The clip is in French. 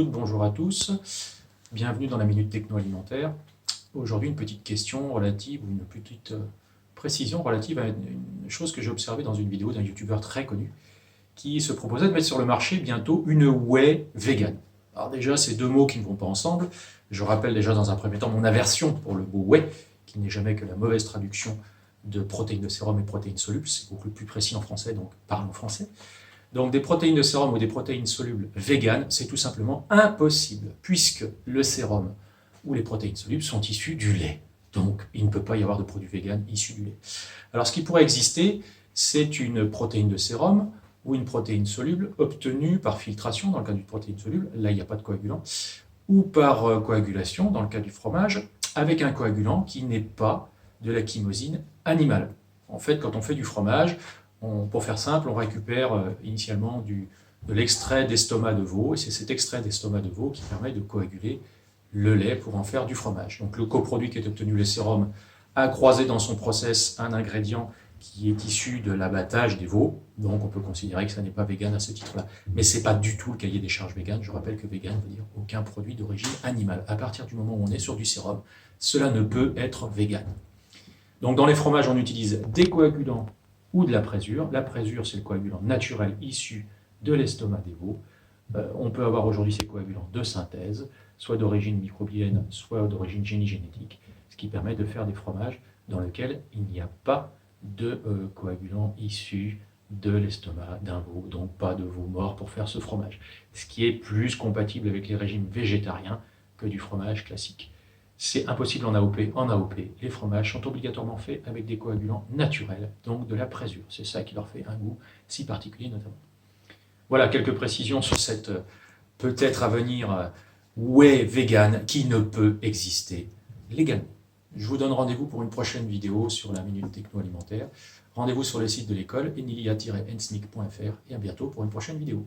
toutes, bonjour à tous. Bienvenue dans la Minute Techno Alimentaire. Aujourd'hui, une petite question relative, ou une petite précision relative à une chose que j'ai observée dans une vidéo d'un youtubeur très connu qui se proposait de mettre sur le marché bientôt une whey vegan. Alors déjà, c'est deux mots qui ne vont pas ensemble. Je rappelle déjà dans un premier temps mon aversion pour le mot whey, qui n'est jamais que la mauvaise traduction de protéines de sérum et protéines solubles. C'est beaucoup plus précis en français, donc parlons français. Donc des protéines de sérum ou des protéines solubles véganes, c'est tout simplement impossible, puisque le sérum ou les protéines solubles sont issues du lait. Donc il ne peut pas y avoir de produits véganes issus du lait. Alors ce qui pourrait exister, c'est une protéine de sérum ou une protéine soluble obtenue par filtration, dans le cas d'une protéine soluble, là il n'y a pas de coagulant, ou par coagulation, dans le cas du fromage, avec un coagulant qui n'est pas de la chymosine animale. En fait, quand on fait du fromage, pour faire simple, on récupère initialement de l'extrait d'estomac de veau, et c'est cet extrait d'estomac de veau qui permet de coaguler le lait pour en faire du fromage. Donc le coproduit qui est obtenu, le sérum, a croisé dans son process un ingrédient qui est issu de l'abattage des veaux, donc on peut considérer que ça n'est pas vegan à ce titre-là. Mais ce n'est pas du tout le cahier des charges vegan. Je rappelle que vegan veut dire aucun produit d'origine animale. À partir du moment où on est sur du sérum, cela ne peut être vegan. Donc dans les fromages, on utilise des coagulants ou de la présure. La présure, c'est le coagulant naturel issu de l'estomac des veaux. On peut avoir aujourd'hui ces coagulants de synthèse, soit d'origine microbienne, soit d'origine génie-génétique, ce qui permet de faire des fromages dans lesquels il n'y a pas de coagulants issus de l'estomac d'un veau, donc pas de veau mort pour faire ce fromage, ce qui est plus compatible avec les régimes végétariens que du fromage classique. C'est impossible en AOP. En AOP, les fromages sont obligatoirement faits avec des coagulants naturels, donc de la présure. C'est ça qui leur fait un goût si particulier notamment. Voilà quelques précisions sur cette peut-être à venir whey vegan qui ne peut exister légalement. Je vous donne rendez-vous pour une prochaine vidéo sur la Minute Techno Alimentaire. Rendez-vous sur le site de l'école, enilia-ensnic.fr, et à bientôt pour une prochaine vidéo.